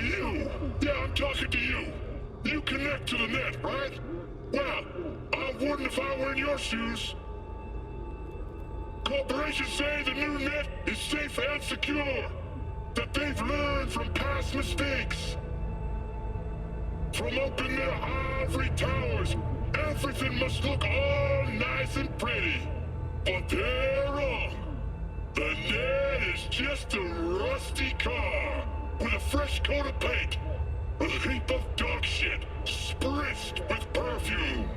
you! Yeah, I'm talking to you! You connect to the net, right? Well, I wouldn't if I were in your shoes. Corporations say the new net is safe and secure. That they've learned from past mistakes. From up in their ivory towers, everything must look all nice and pretty. But they're wrong. The net is just a rusty car with a fresh coat of paint. A heap of dog shit spritzed with perfume.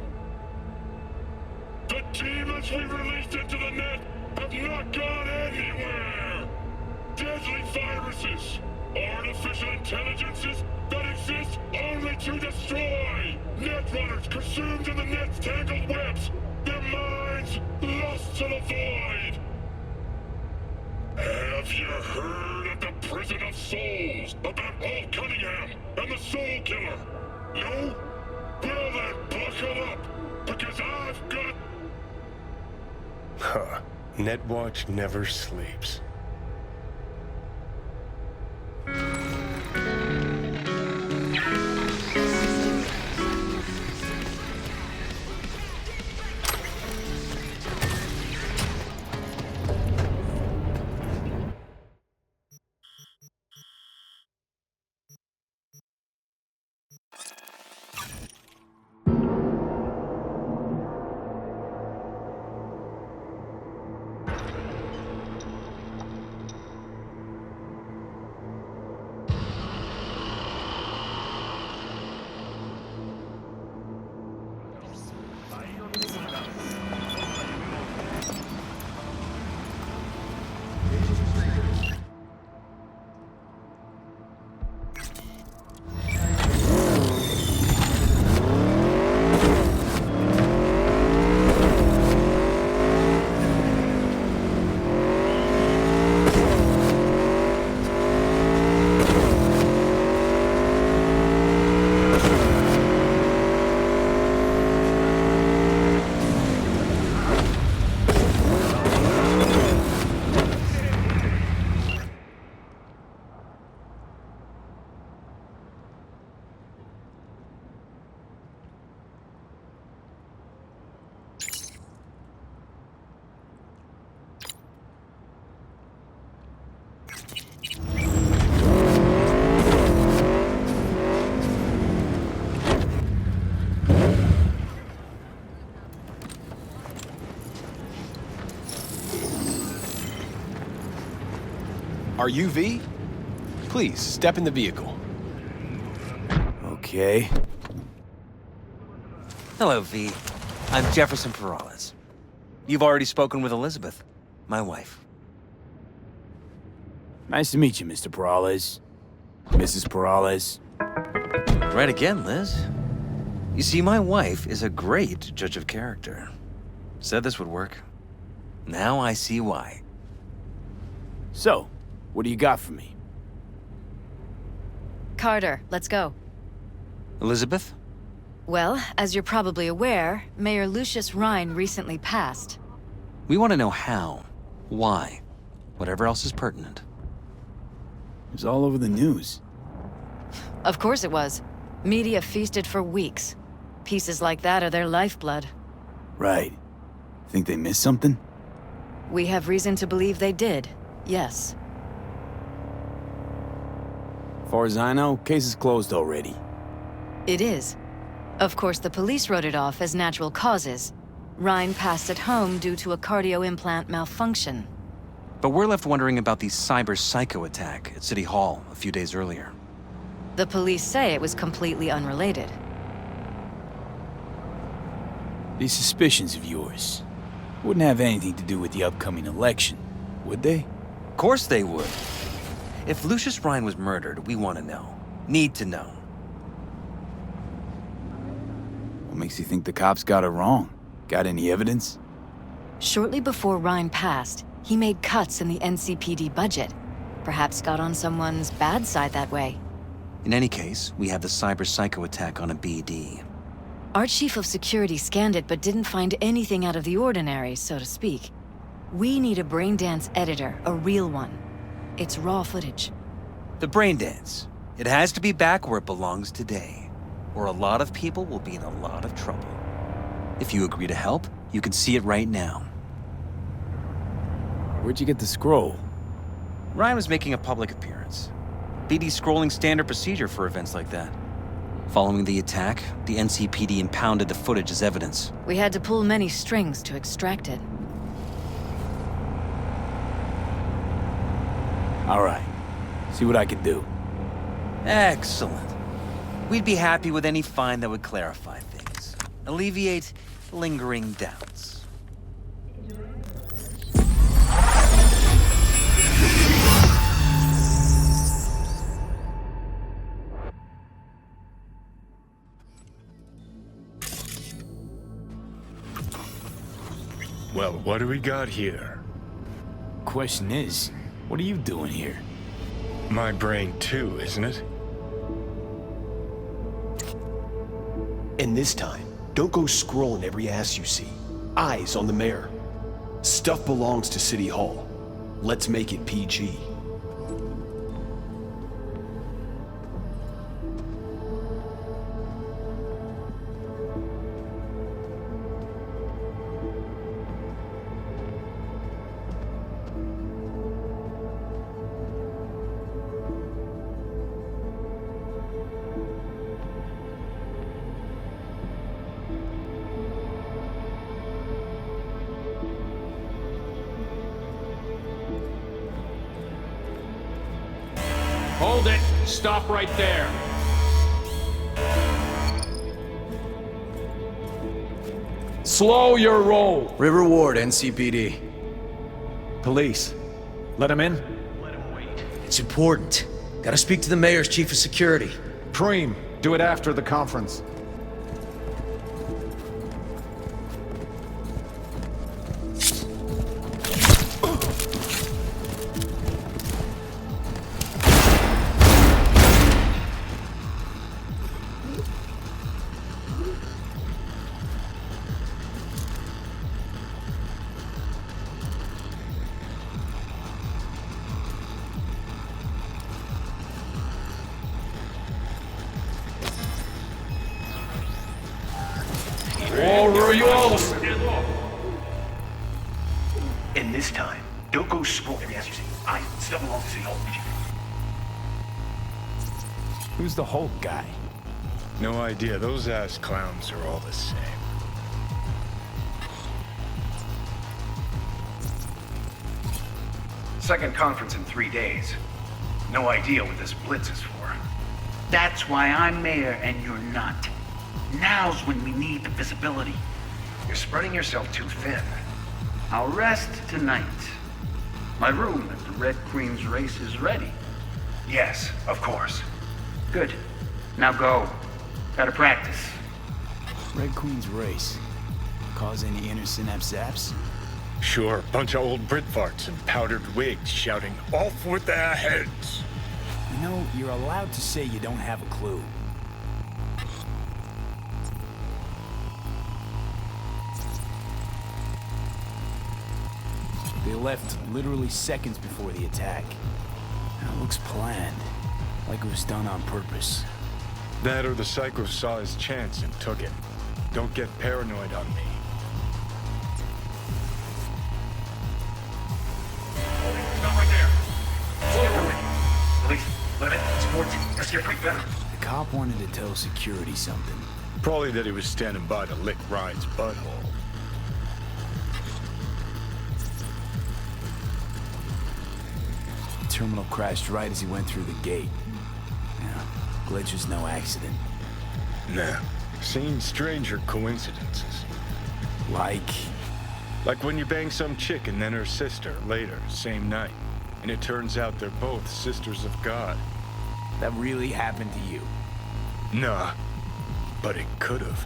The demons we released into the net have not gone anywhere. Deadly viruses, artificial intelligences that exist only to destroy. Netrunners consumed in the net's tangled webs, their minds lost to the void. Have you heard of the Prison of Souls about Paul Cunningham and the Soul Killer? No? Well then, buckle up, because I've got... Huh. Netwatch never sleeps. Are you V? Please, step in the vehicle. Okay. Hello, V. I'm Jefferson Perales. You've already spoken with Elizabeth, my wife. Nice to meet you, Mr. Perales. Mrs. Perales. Right again, Liz. You see, my wife is a great judge of character. Said this would work. Now I see why. So, what do you got for me? Carter, let's go. Elizabeth? Well, as you're probably aware, Mayor Lucius Rhine recently passed. We want to know how, why, whatever else is pertinent. It was all over the news. Of course it was. Media feasted for weeks. Pieces like that are their lifeblood. Right. Think they missed something? We have reason to believe they did, yes. As far as I know, case is closed already. It is. Of course, the police wrote it off as natural causes. Rhine passed at home due to a cardio implant malfunction. But we're left wondering about the cyber psycho attack at City Hall a few days earlier. The police say it was completely unrelated. These suspicions of yours wouldn't have anything to do with the upcoming election, would they? Of course they would. If Lucius Rhine was murdered, we want to know. Need to know. What makes you think the cops got it wrong? Got any evidence? Shortly before Rhine passed, he made cuts in the NCPD budget. Perhaps got on someone's bad side that way. In any case, we have the cyber psycho attack on a BD. Our chief of security scanned it but didn't find anything out of the ordinary, so to speak. We need a brain dance editor, a real one. It's raw footage. The brain dance. It has to be back where it belongs today, or a lot of people will be in a lot of trouble. If you agree to help, you can see it right now. Where'd you get the scroll? Ryan was making a public appearance. BD's scrolling standard procedure for events like that. Following the attack, the NCPD impounded the footage as evidence. We had to pull many strings to extract it. All right. See what I can do. Excellent. We'd be happy with any find that would clarify things, alleviate lingering doubts. Well, what do we got here? Question is, what are you doing here? My brain too, isn't it? And this time, don't go scrolling every ass you see. Eyes on the mayor. Stuff belongs to City Hall. Let's make it PG. Hold it! Stop right there! Slow your roll! River Ward, NCPD. Police. Let him in? It's important. Gotta speak to the mayor's chief of security. Preem, do it after the conference. And this time, don't go scrolling every ass you see. Eyes, stuff belongs to City Hall. Who's the Hulk guy? No idea. Those ass clowns are all the same. Second conference in 3 days. No idea what this blitz is for. That's why I'm mayor and you're not. Now's when we need the visibility. You're spreading yourself too thin. I'll rest tonight. My room at the Red Queen's race is ready. Yes, of course. Good. Now go. Gotta practice. Red Queen's race. Cause any inner synapse zaps? Sure, bunch of old Brit farts in powdered wigs shouting, "Off with their heads!" You know, you're allowed to say you don't have a clue. They left literally seconds before the attack. That looks planned, like it was done on purpose. That or the psycho saw his chance and took it. Don't get paranoid on me. Stop right there. Police, let it. Sports. Let's get pretty better. The cop wanted to tell security something. Probably that he was standing by to lick Ryan's butthole. The terminal crashed right as he went through the gate. Yeah, glitch was no accident. Nah, seen stranger coincidences. Like when you bang some chick and then her sister later, same night. And it turns out they're both sisters of God. That really happened to you? Nah, but it could've.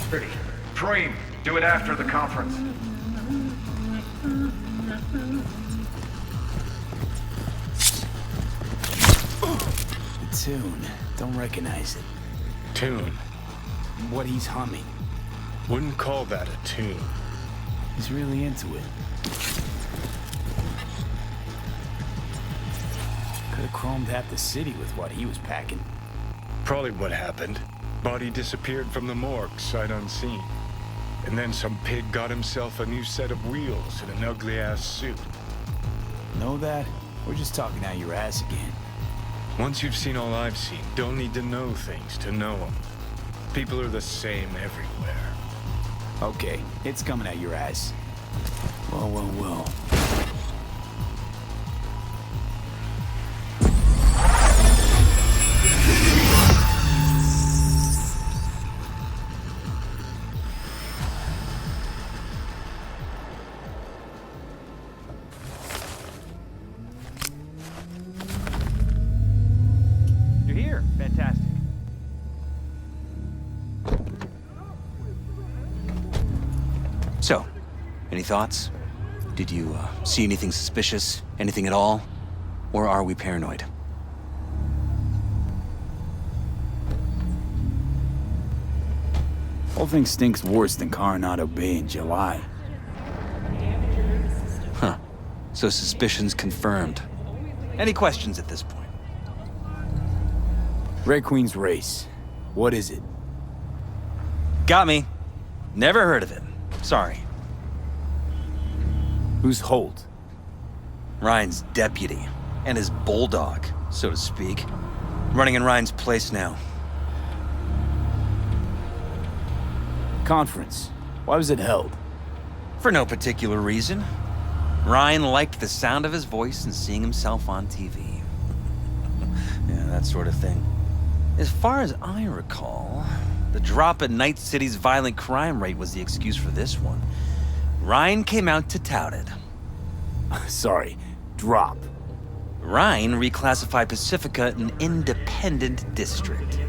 Pretty. Preem, do it after the conference. tune. Don't recognize it. Tune. What he's humming. Wouldn't call that a tune. He's really into it. Could have chromed half the city with what he was packing. Probably what happened. Body disappeared from the morgue, sight unseen. And then some pig got himself a new set of wheels and an ugly-ass suit. Know that? We're just talking out your ass again. Once you've seen all I've seen, don't need to know things to know them. People are the same everywhere. Okay, it's coming out your ass. Well. You're here. Fantastic. So, any thoughts? Did you see anything suspicious? Anything at all? Or are we paranoid? Whole thing stinks worse than Coronado Bay in July. Huh. So suspicions confirmed. Any questions at this point? Red Queen's race. What is it? Got me. Never heard of it. Sorry. Who's Holt? Ryan's deputy. And his bulldog, so to speak. Running in Ryan's place now. Conference. Why was it held? For no particular reason. Ryan liked the sound of his voice and seeing himself on TV. Yeah, that sort of thing. As far as I recall, the drop in Night City's violent crime rate was the excuse for this one. Ryan came out to tout it. Sorry, drop. Ryan reclassified Pacifica an independent district.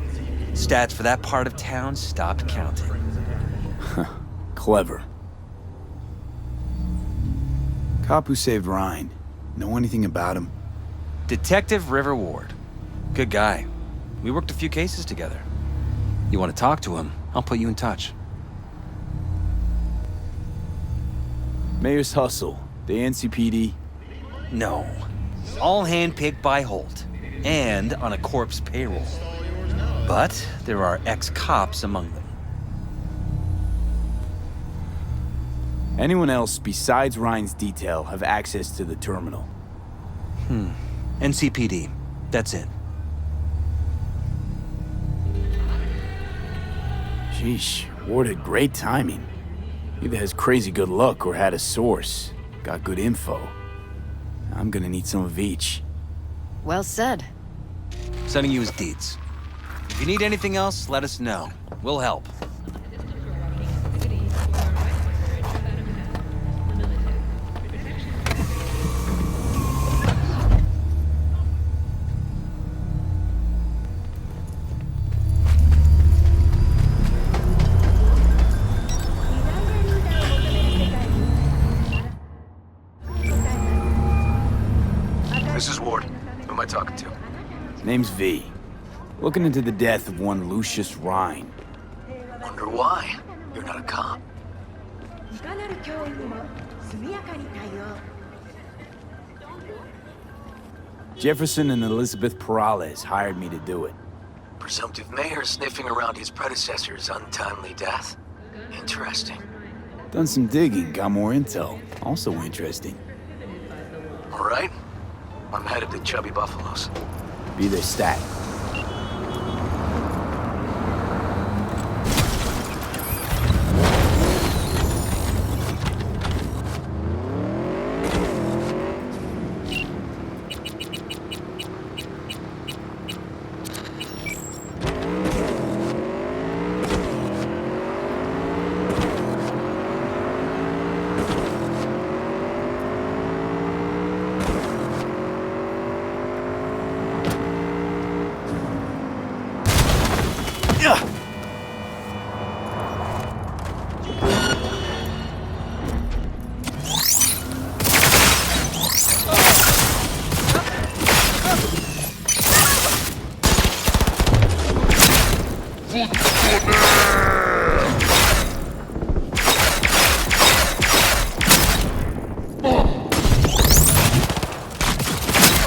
Stats for that part of town stopped counting. Clever. Cop who saved Ryan. Know anything about him? Detective River Ward. Good guy. We worked a few cases together. You want to talk to him, I'll put you in touch. Mayor's hustle. The NCPD. No. All handpicked by Holt. And on a corpse payroll. But there are ex-cops among them. Anyone else besides Ryan's detail have access to the terminal? NCPD. That's it. Sheesh, Ward had great timing. Either has crazy good luck or had a source. Got good info. I'm gonna need some of each. Well said. Sending you his deeds. If you need anything else, let us know. We'll help. This is Ward. Who am I talking to? Name's V. Looking into the death of one Lucius Rhine. Wonder why? You're not a cop. Jefferson and Elizabeth Perales hired me to do it. Presumptive mayor sniffing around his predecessor's untimely death. Interesting. Done some digging, got more intel. Also interesting. All right. I'm headed to Chubby Buffaloes. Be their stat.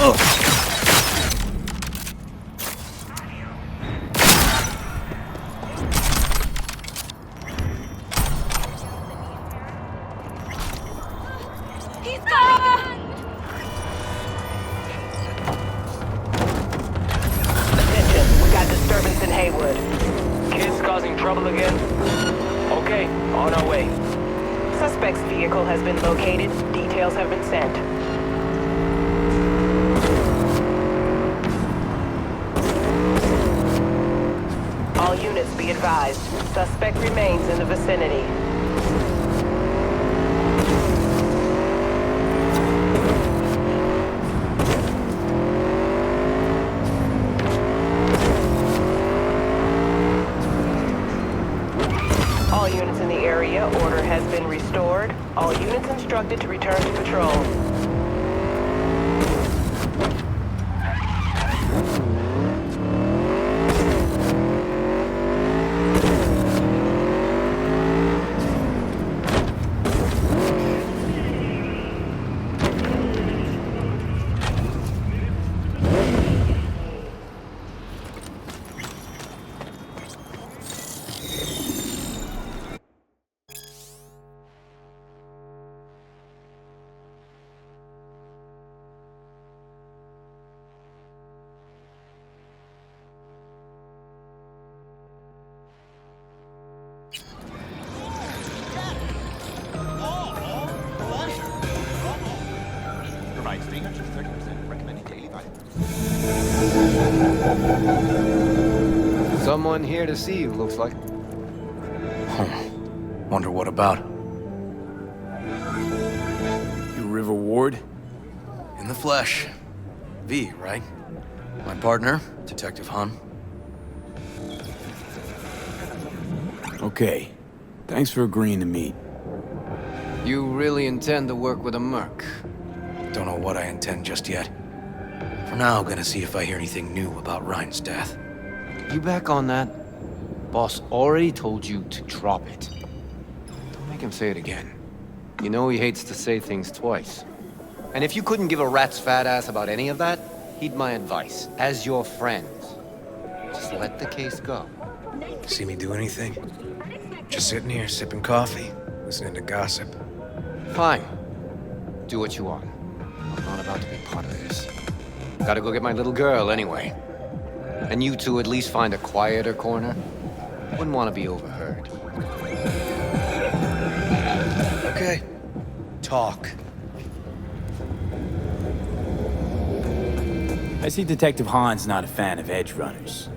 Attention, we got disturbance in Haywood. Kids causing trouble again? Okay, on our way. Suspect's vehicle has been located. Details have been sent. All units be advised. Suspect remains in the vicinity. All units in the area, order has been restored. All units instructed to return to patrol. Someone here to see you, looks like. Wonder what about? You River Ward? In the flesh. V, right? My partner, Detective Han. Okay. Thanks for agreeing to meet. You really intend to work with a merc? Don't know what I intend just yet. For now, I'm gonna see if I hear anything new about Ryan's death. You back on that? Boss already told you to drop it. Don't make him say it again. You know he hates to say things twice. And if you couldn't give a rat's fat ass about any of that, heed my advice. As your friend, just let the case go. See me do anything? Just sitting here, sipping coffee, listening to gossip. Fine. Do what you want. I'm not about to be part of this. Gotta go get my little girl anyway. And you two at least find a quieter corner. Wouldn't want to be overheard. Okay. Talk. I see Detective Han's not a fan of edge runners.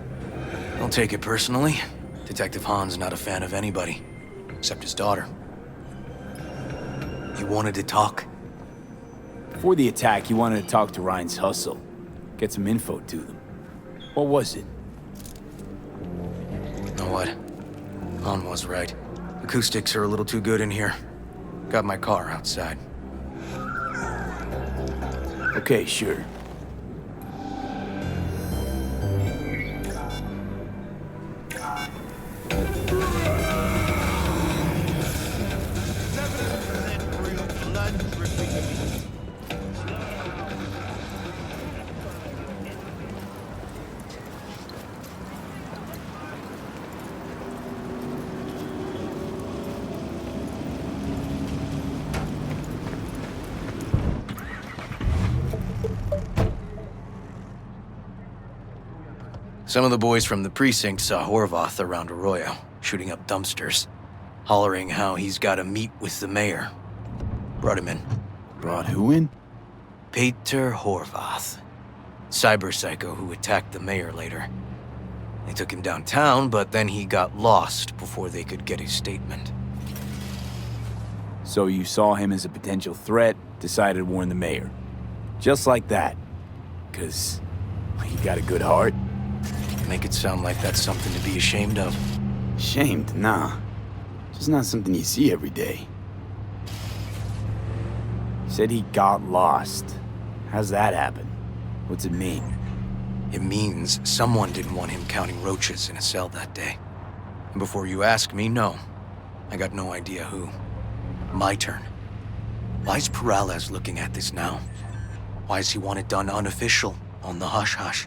Don't take it personally. Detective Han's not a fan of anybody, except his daughter. You wanted to talk? Before the attack, you wanted to talk to Ryan's hustle. Get some info to them. What was it? Know what? Han was right. Acoustics are a little too good in here. Got my car outside. Okay, sure. Some of the boys from the precinct saw Horvath around Arroyo, shooting up dumpsters, hollering how he's got to meet with the mayor. Brought him in. Brought who in? Peter Horvath. Cyber psycho who attacked the mayor later. They took him downtown, but then he got lost before they could get his statement. So you saw him as a potential threat, decided to warn the mayor. Just like that. 'Cause he got a good heart. Make it sound like that's something to be ashamed of. Ashamed? Nah. Just not something you see every day. Said he got lost. How's that happen? What's it mean? It means someone didn't want him counting roaches in a cell that day. And before you ask me, no. I got no idea who. My turn. Why's Peralez looking at this now? Why does he want it done unofficial, on the hush-hush?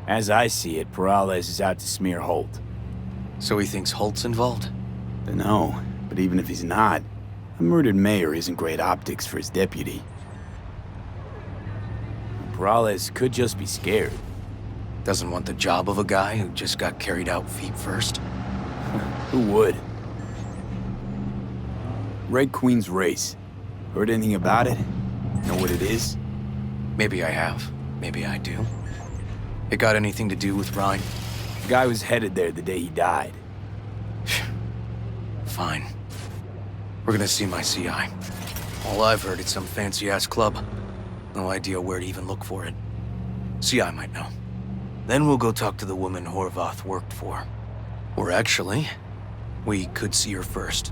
As I see it, Peralez is out to smear Holt. So he thinks Holt's involved? Dunno, but even if he's not, a murdered mayor isn't great optics for his deputy. Peralez could just be scared. Doesn't want the job of a guy who just got carried out feet first? Who would? Red Queen's race. Heard anything about it? Know what it is? Maybe I have. Maybe I do. It got anything to do with Ryan? The guy was headed there the day he died. Fine. We're gonna see my CI. All I've heard is some fancy-ass club. No idea where to even look for it. CI might know. Then we'll go talk to the woman Horvath worked for. Or actually, we could see her first.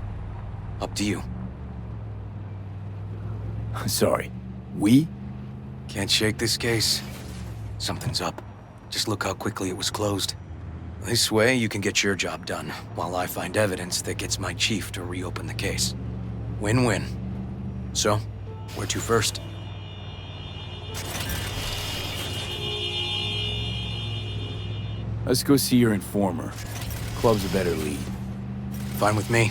Up to you. Sorry. We? Can't shake this case. Something's up. Just look how quickly it was closed. This way, you can get your job done, while I find evidence that gets my chief to reopen the case. Win-win. So, where to first? Let's go see your informer. Club's a better lead. Fine with me.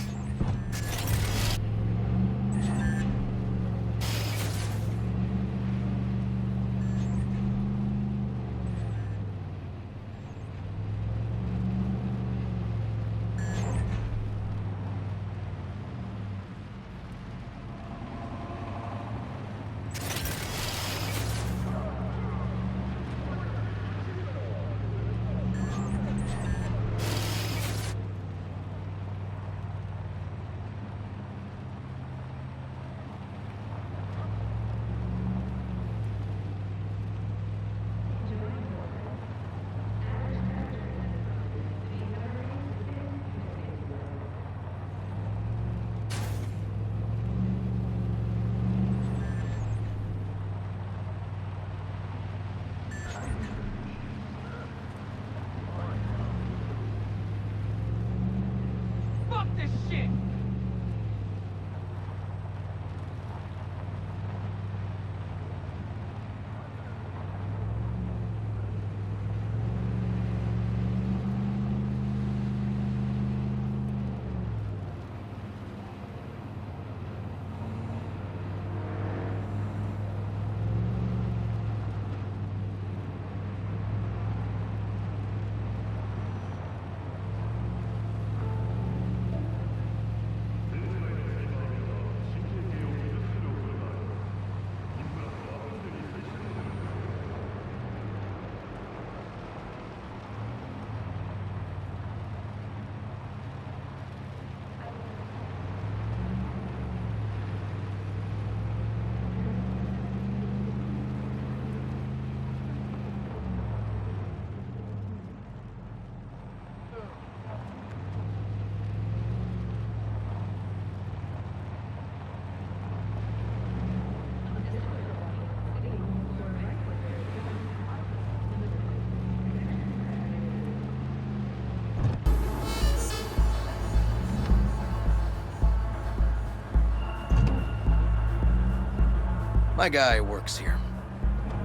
My guy works here.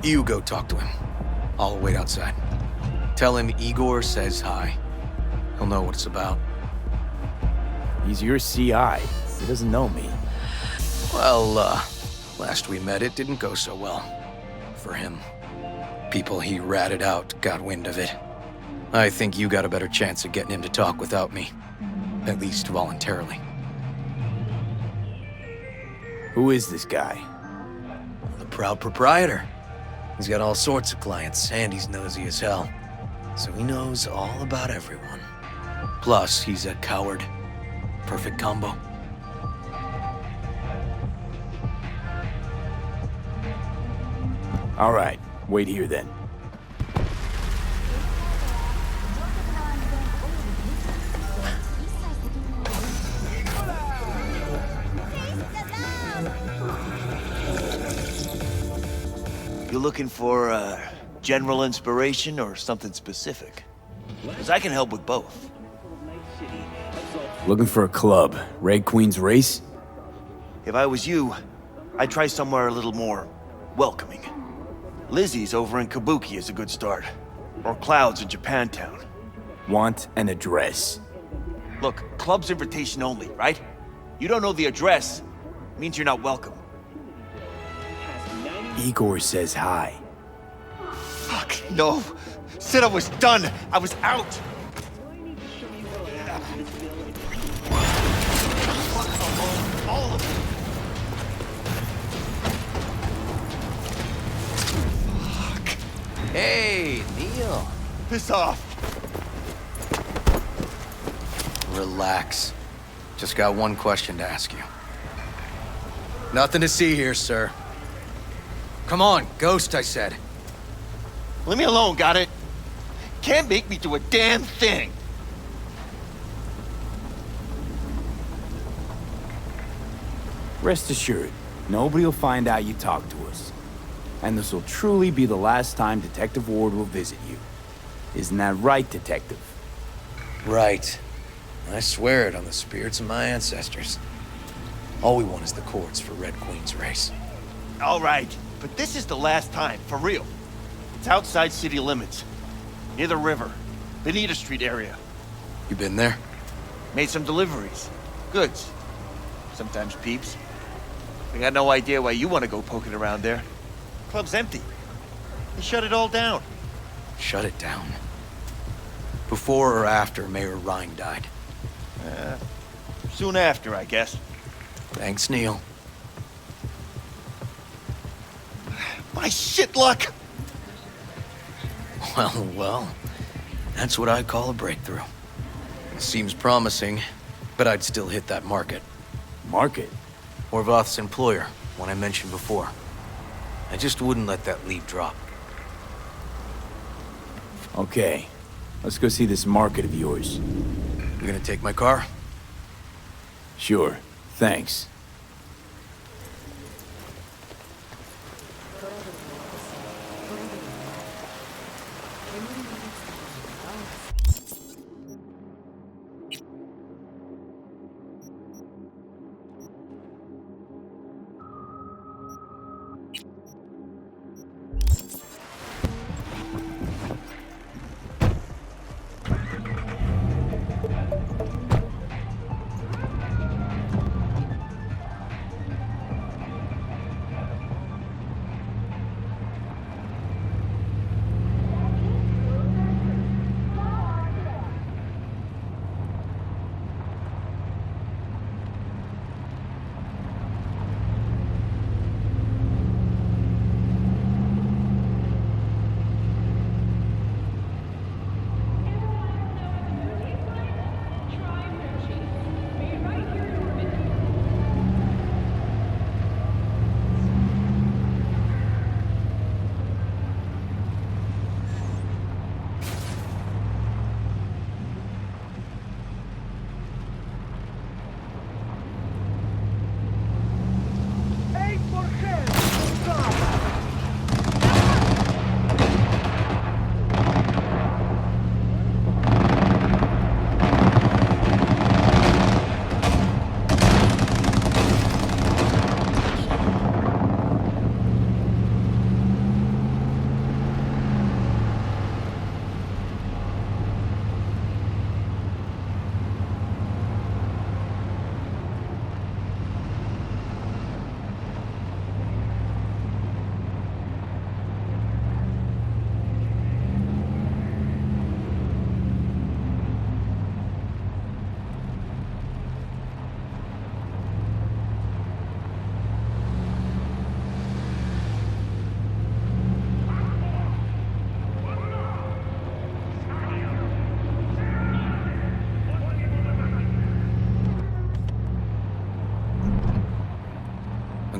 You go talk to him. I'll wait outside. Tell him Igor says hi. He'll know what it's about. He's your CI. He doesn't know me. Well, last we met it didn't go so well. For him. People he ratted out got wind of it. I think you got a better chance of getting him to talk without me. At least voluntarily. Who is this guy? The proud proprietor. He's got all sorts of clients, and he's nosy as hell. So he knows all about everyone. Plus, he's a coward. Perfect combo. All right, wait here then. You looking for general inspiration or something specific? Because I can help with both. Looking for a club. Red Queen's race? If I was you, I'd try somewhere a little more welcoming. Lizzie's over in Kabuki is a good start. Or Cloud's in Japantown. Want an address. Look, club's invitation only, right? You don't know the address, means you're not welcome. Igor says hi. Fuck, no. Said I was done. I was out. All of it. Fuck. Hey, Neil. Piss off. Relax. Just got one question to ask you. Nothing to see here, sir. Come on, Ghost, I said. Leave me alone, got it? Can't make me do a damn thing. Rest assured, nobody will find out you talked to us. And this will truly be the last time Detective Ward will visit you. Isn't that right, Detective? Right. I swear it on the spirits of my ancestors. All we want is the courts for Red Queen's race. All right, but this is the last time, for real. It's outside city limits. Near the river. Benita Street area. You been there? Made some deliveries. Goods. Sometimes peeps. I got no idea why you want to go poking around there. Club's empty. They shut it all down. Shut it down. Before or after Mayor Rhine died? Soon after, I guess. Thanks, Neil. My shit luck! Well, that's what I call a breakthrough. It seems promising, but I'd still hit that market. Market? Horvath's employer, one I mentioned before. I just wouldn't let that lead drop. Okay, let's go see this market of yours. You gonna take my car? Sure, thanks.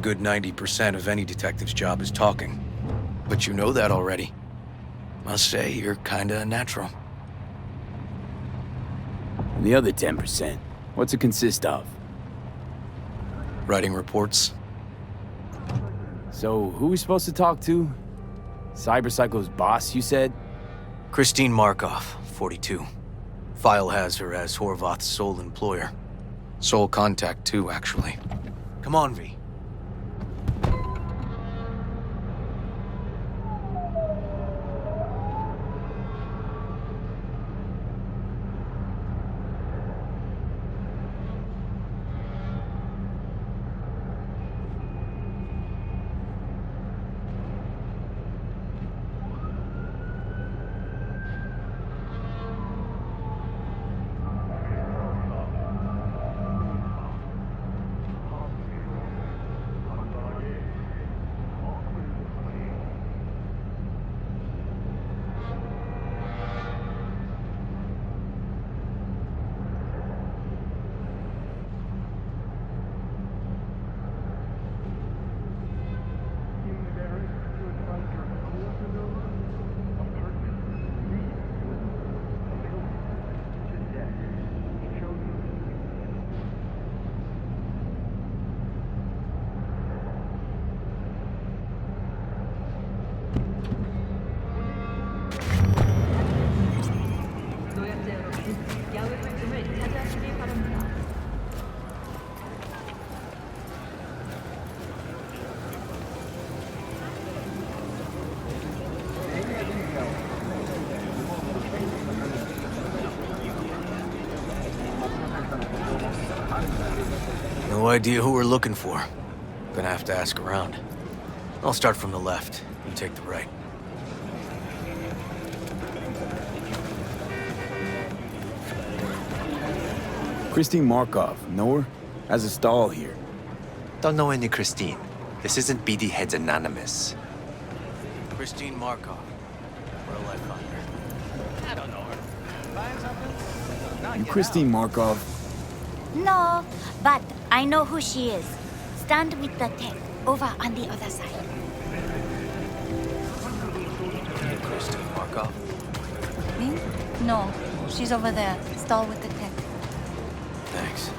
Good 90% of any detective's job is talking. But you know that already. Must say, you're kinda a natural. And the other 10%, what's it consist of? Writing reports. So, who are we supposed to talk to? Cyberpsycho's boss, you said? Christine Markov, 42. File has her as Horvath's sole employer. Sole contact, too, actually. Come on, V. No idea who we're looking for. Gonna have to ask around. I'll start from the left. You take the right. Christine Markov, know her? Has a stall here. Don't know any Christine. This isn't BD Heads Anonymous. Christine Markov. Where'll I find her? I don't know her. Find something? You Christine Markov? No, but I know who she is. Stand with the tech, over on the other side. Christine Markov? Me? No, she's over there, stall with the tech. Thanks.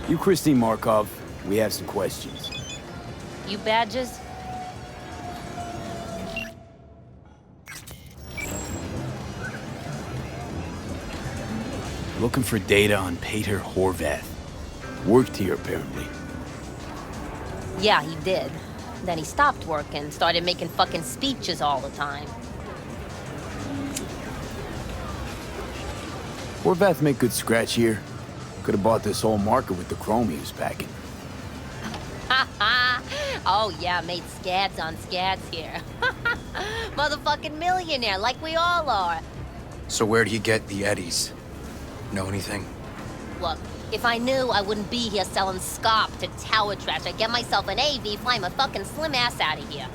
You Christine Markov, we have some questions. You badges? Looking for data on Peter Horvath. Worked here, apparently. Yeah, he did. Then he stopped working, started making fucking speeches all the time. Horvath make good scratch here. Could have bought this whole market with the chrome he was packing. Oh yeah, made scads on scads here. Motherfucking millionaire, like we all are. So where'd he get the eddies? Know anything? Look, if I knew, I wouldn't be here selling scop to tower trash. I'd get myself an AV, fly my fucking slim ass out of here.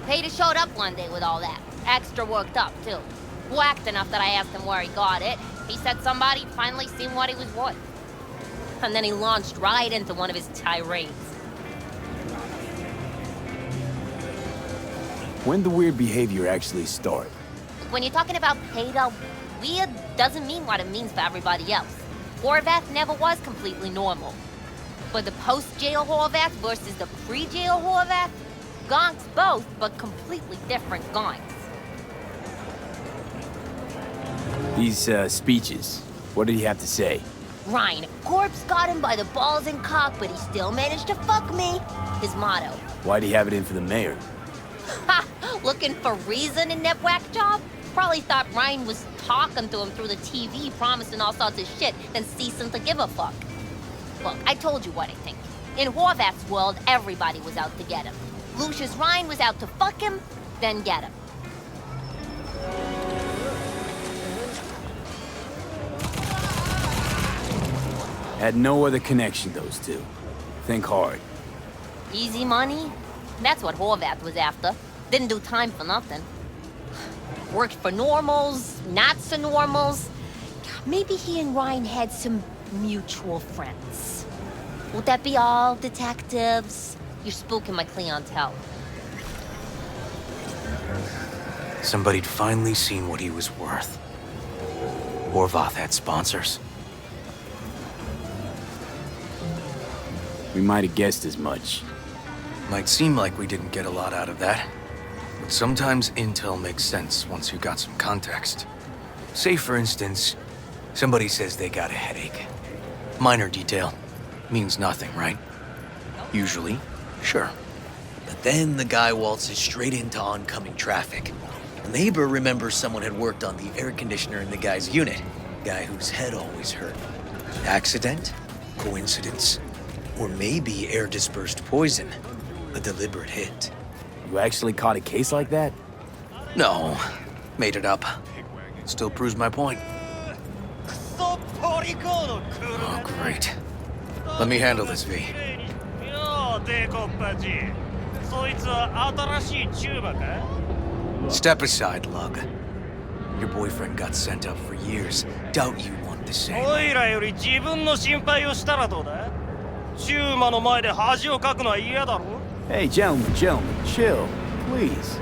Peter showed up one day with all that. Extra worked up, too. Whacked enough that I asked him where he got it. He said somebody finally seen what he was worth. And then he launched right into one of his tirades. When the weird behavior actually start? When you're talking about Peter, weird doesn't mean what it means for everybody else. Horvath never was completely normal. But the post-jail Horvath versus the pre-jail Horvath, gonks both, but completely different gonks. These, speeches, what did he have to say? Ryan, Corpse got him by the balls and cock, but he still managed to fuck me. His motto. Why'd he have it in for the mayor? Ha! Looking for reason in that whack job? Probably thought Ryan was talking to him through the TV, promising all sorts of shit, then ceasing to give a fuck. Look, I told you what I think. In Horvath's world, everybody was out to get him. Lucius Ryan was out to fuck him, then get him. Had no other connection, those two. Think hard. Easy money? That's what Horvath was after. Didn't do time for nothing. Worked for normals, not so normals. Maybe he and Ryan had some mutual friends. Would that be all, detectives? You're spooking my clientele. Somebody'd finally seen what he was worth. Horvath had sponsors. We might have guessed as much. Might seem like we didn't get a lot out of that. But sometimes intel makes sense once you got some context. Say, for instance, somebody says they got a headache. Minor detail. Means nothing, right? Usually, sure. But then the guy waltzes straight into oncoming traffic. A neighbor remembers someone had worked on the air conditioner in the guy's unit. Guy whose head always hurt. Accident? Coincidence? Or maybe air-dispersed poison. A deliberate hit. You actually caught a case like that? No. Made it up. Still proves my point. Oh, great. Let me handle this, V. Step aside, Lug. Your boyfriend got sent up for years. Doubt you want the same. Hey, gentlemen, chill, please.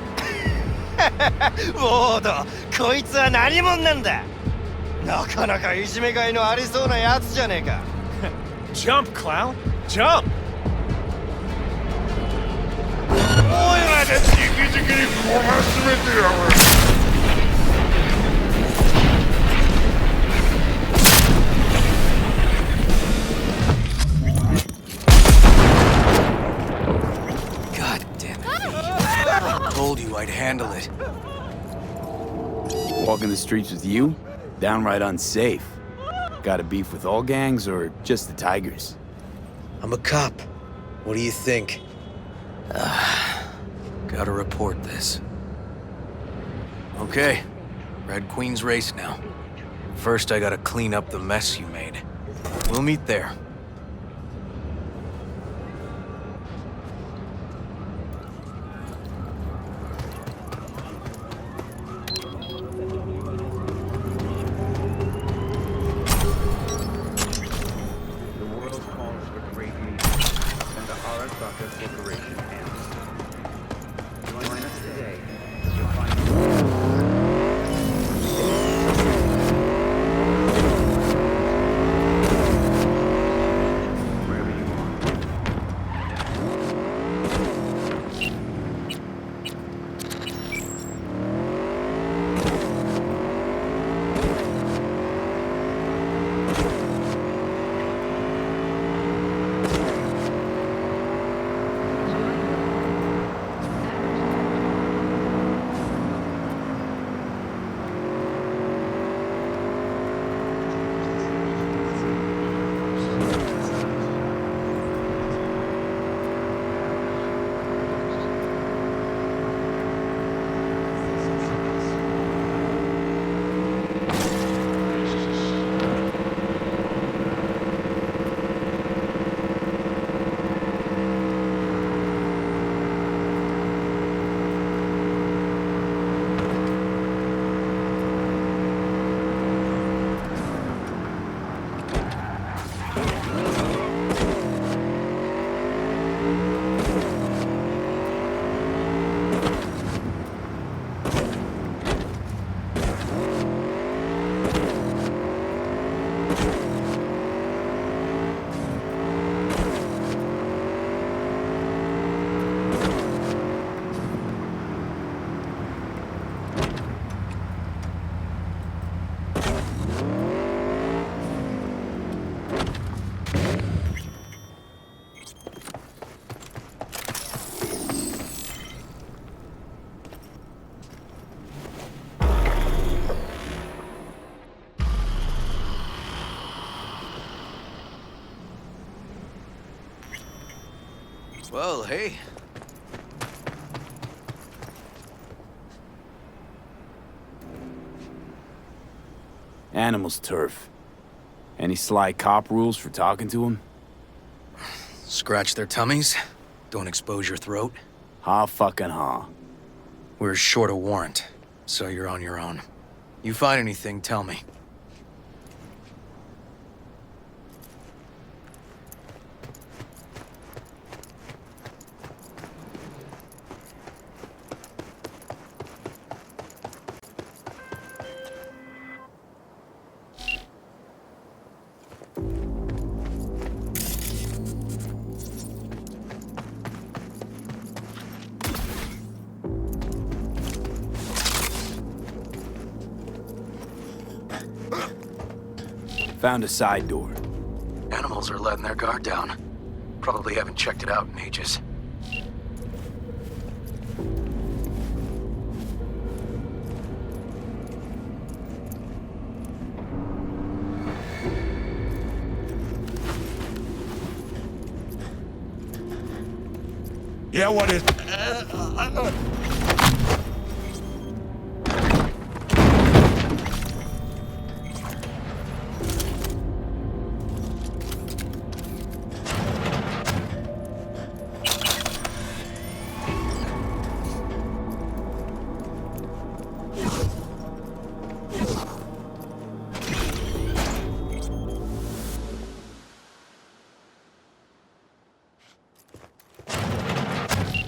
ウォード、こいつは何者なんだ。なかなかいじめがいのありそうなやつじゃねえか。Jump, clown! Jump! おいらで直々にこましめてやる。Told you I'd handle it. Walking the streets with you? Downright unsafe. Got a beef with all gangs or just the Tigers? I'm a cop. What do you think? Gotta report this. Okay, Red Queen's race now. First, I gotta clean up the mess you made. We'll meet there. Well, hey. Animals turf. Any sly cop rules for talking to him? Scratch their tummies. Don't expose your throat. Ha fucking ha. We're short a warrant, so you're on your own. You find anything, tell me. Found a side door. Animals are letting their guard down. Probably haven't checked it out in ages. Yeah, what is...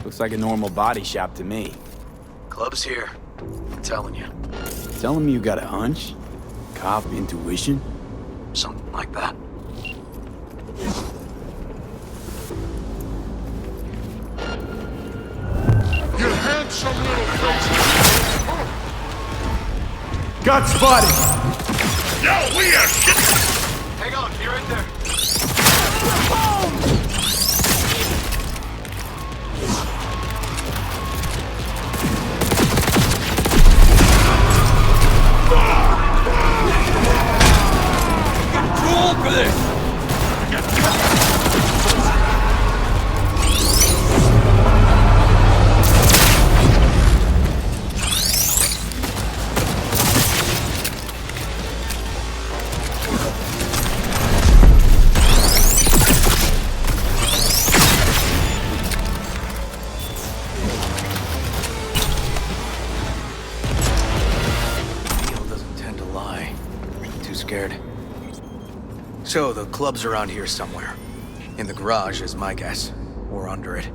Looks like a normal body shop to me. Club's here. I'm telling you. Telling me you got a hunch? Cop intuition? Something like that. You handsome little face! Got spotted! Yo, we are shit! Hang on, you're right there. Too old for this! scared. So, the club's around here somewhere. In the garage is my guess. Or under it.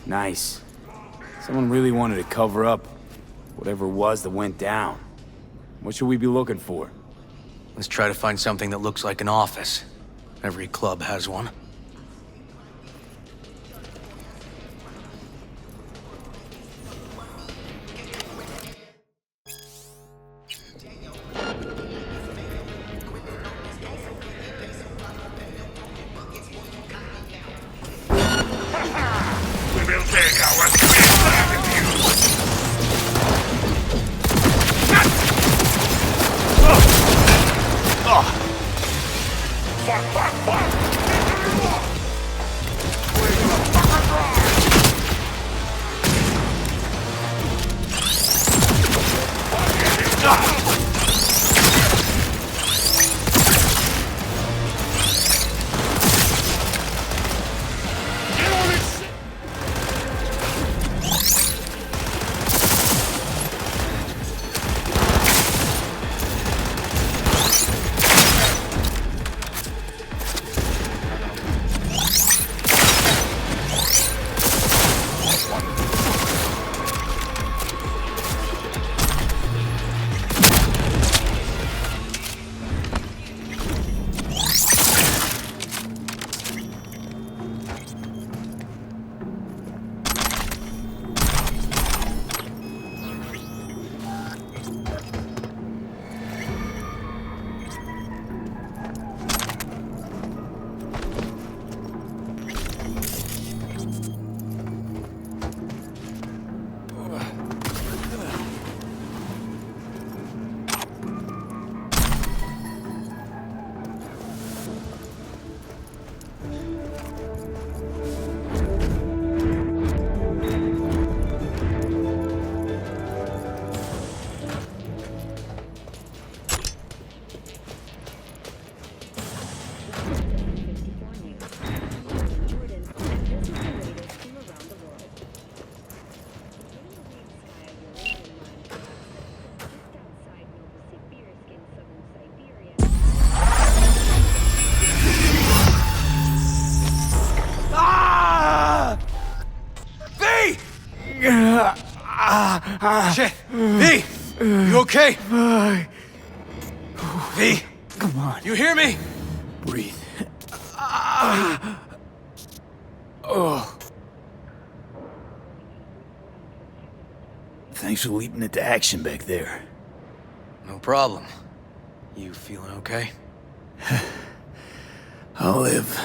Nice. Someone really wanted to cover up whatever it was that went down. What should we be looking for? Let's try to find something that looks like an office. Every club has one. Shit! V! You okay? V! Come on. You hear me? Breathe. Oh. Thanks for leaping into action back there. No problem. You feeling okay? I'll live.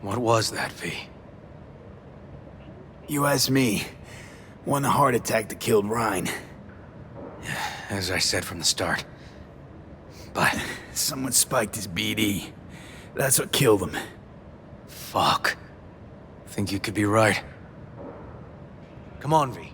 What was that, V? You asked me. One heart attack that killed Ryan. As I said from the start. But... Someone spiked his BD. That's what killed him. Fuck. Think you could be right. Come on, V.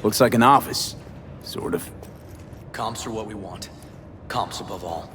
Looks like an office. Sort of. Comps are what we want. Comps above all.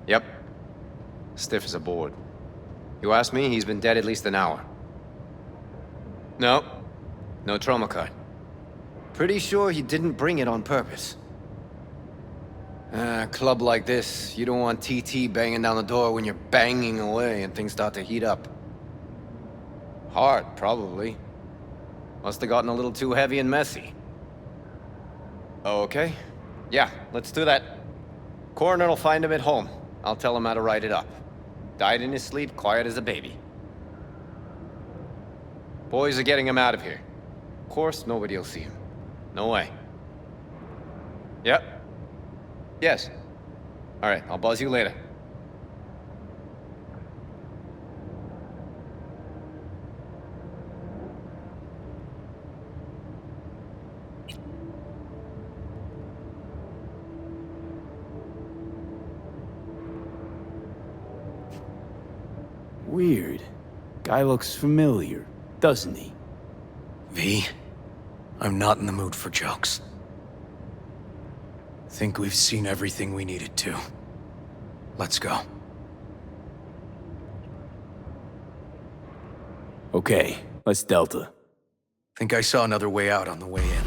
Yep. Stiff as a board. You ask me, he's been dead at least an hour. No. No trauma card. Pretty sure he didn't bring it on purpose. A club like this, you don't want TT banging down the door when you're banging away and things start to heat up. Hard, probably. Must have gotten a little too heavy and messy. Okay. Yeah, let's do that. Coroner will find him at home. I'll tell him how to write it up. Died in his sleep, quiet as a baby. Boys are getting him out of here. Of course, nobody will see him. No way. Yep. Yes. All right, I'll buzz you later. Weird. Guy looks familiar, doesn't he? V, I'm not in the mood for jokes. Think we've seen everything we needed to. Let's go. Okay, let's Delta. Think I saw another way out on the way in.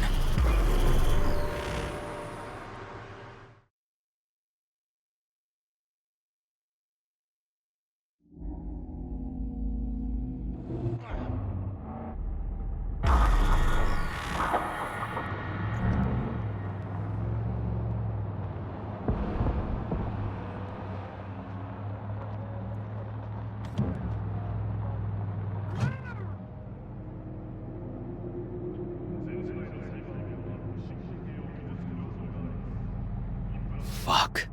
Fuck.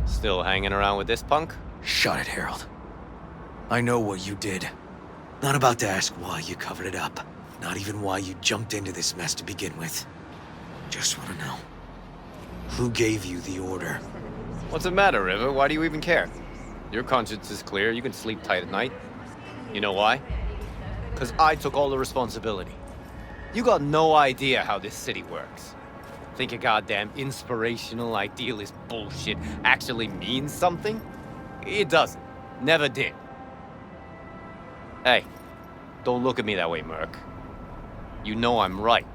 Still hanging around with this punk? Shut it, Harold. I know what you did. Not about to ask why you covered it up. Not even why you jumped into this mess to begin with. Just want to know. Who gave you the order? What's the matter, River? Why do you even care? Your conscience is clear. You can sleep tight at night. You know why? Because I took all the responsibility. You got no idea how this city works. Think a goddamn inspirational, idealist bullshit actually means something? It doesn't. Never did. Hey, don't look at me that way, Merc. You know I'm right.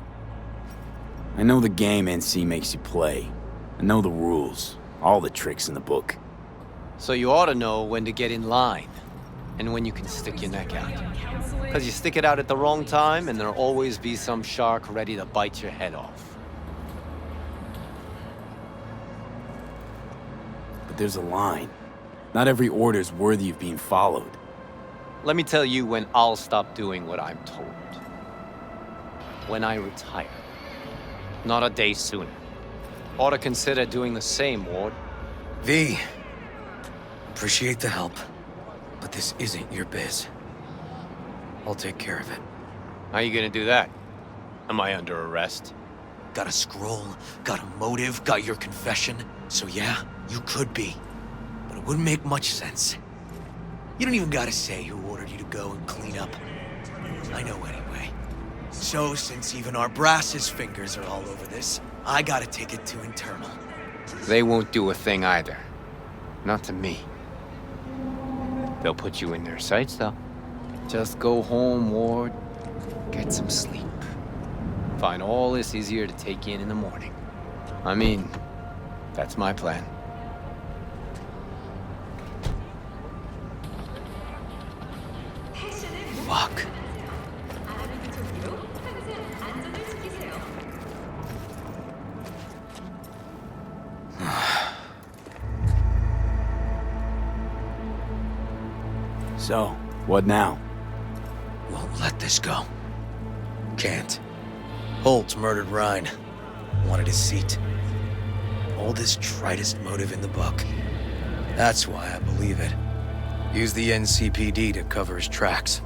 I know the game NC makes you play. I know the rules. All the tricks in the book. So you ought to know when to get in line. and when you can stick your neck out. Because you stick it out at the wrong time, and there'll always be some shark ready to bite your head off. But there's a line. Not every order's worthy of being followed. Let me tell you when I'll stop doing what I'm told. When I retire. Not a day sooner. Ought to consider doing the same, Ward. V, appreciate the help, but this isn't your biz. I'll take care of it. How you gonna do that? Am I under arrest? Got a scroll, got a motive, got your confession. So yeah, you could be. But it wouldn't make much sense. You don't even gotta say who ordered you to go and clean up. I know anyway. So since even our brass's fingers are all over this, I gotta take it to internal. They won't do a thing either. Not to me. They'll put you in their sights, though. Just go home, Ward. Get some sleep. Find all this easier to take in the morning. I mean, that's my plan. Fuck. So, what now? Won't let this go. Can't. Holt murdered Ryan. Wanted his seat. Oldest, tritest motive in the book. That's why I believe it. Use the NCPD to cover his tracks.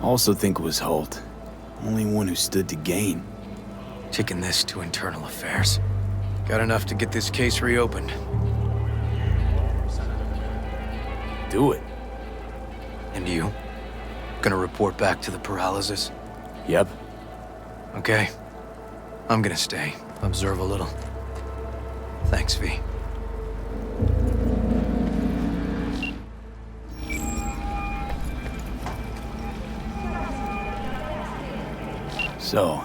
Also think it was Holt. Only one who stood to gain. Taking this to internal affairs. Got enough to get this case reopened. Do it. And you? Gonna report back to the paralysis? Yep. Okay. I'm gonna stay. Observe a little. Thanks, V. So,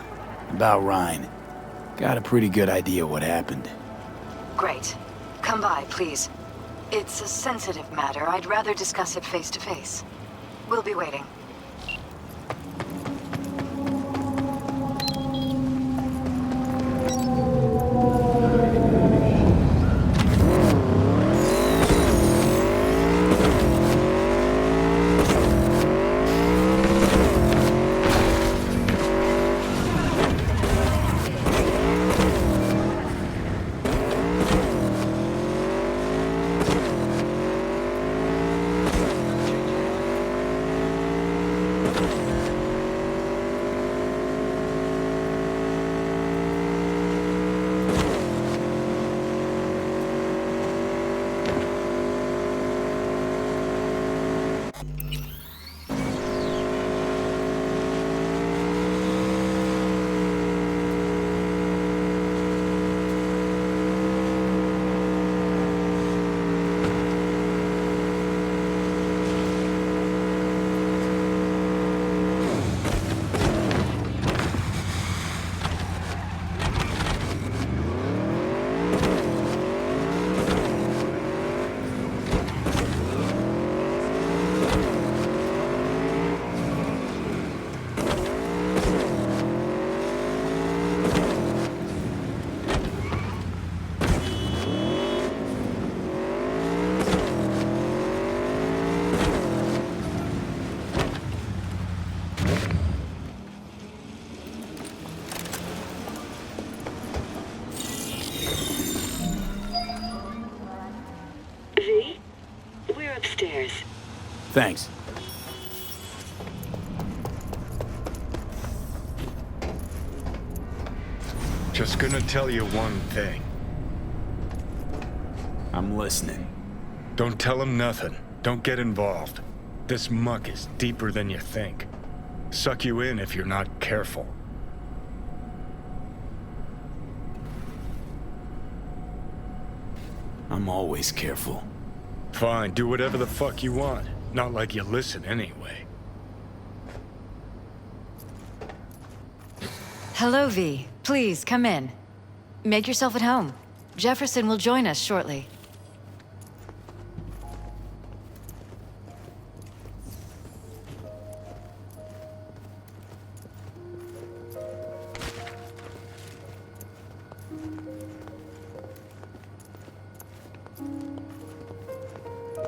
about Ryan. Got a pretty good idea what happened. Great. Come by, please. It's a sensitive matter. I'd rather discuss it face to face. We'll be waiting. Thanks. Just gonna tell you one thing. I'm listening. Don't tell him nothing. Don't get involved. This muck is deeper than you think. Suck you in if you're not careful. I'm always careful. Fine, do whatever the fuck you want. Not like you listen anyway. Hello, V. Please, come in. Make yourself at home. Jefferson will join us shortly.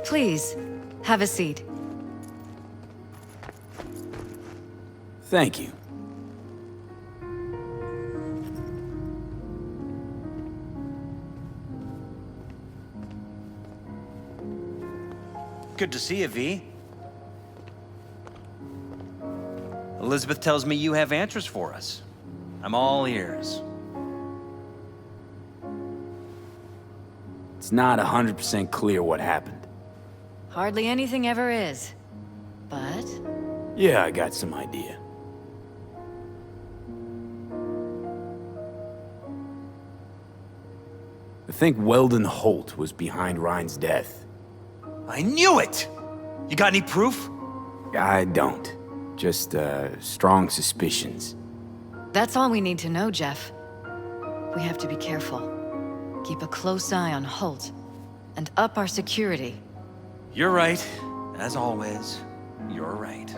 Please, have a seat. Thank you. Good to see you, V. Elizabeth tells me you have answers for us. I'm all ears. It's not 100% clear what happened. Hardly anything ever is. But... Yeah, I got some idea. I think Weldon Holt was behind Ryan's death. I knew it! You got any proof? I don't. Just, strong suspicions. that's all we need to know, Jeff. We have to be careful. Keep a close eye on Holt. And up our security. You're right. As always, you're right.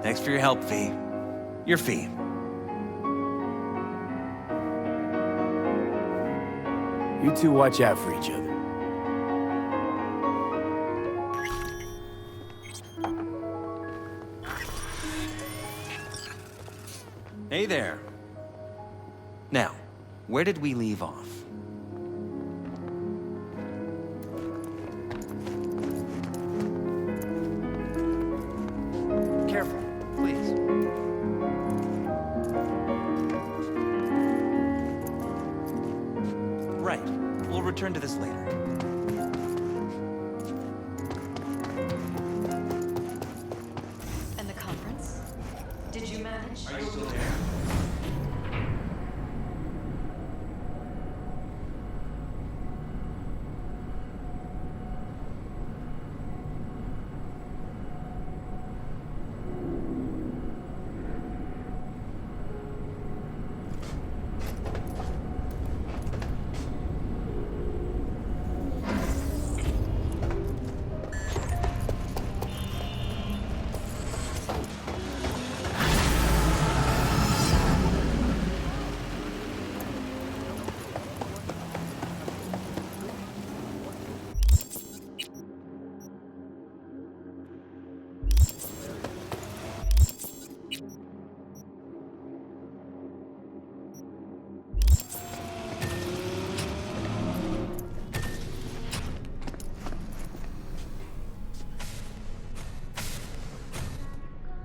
Thanks for your help, V. Your fee. You two watch out for each other. Hey there. Now, where did we leave off? Careful, please. Right. We'll return to this later. And the conference? Did you manage? Are you still there?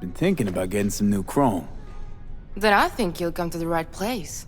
Been thinking about getting some new chrome. Then I think you'll come to the right place.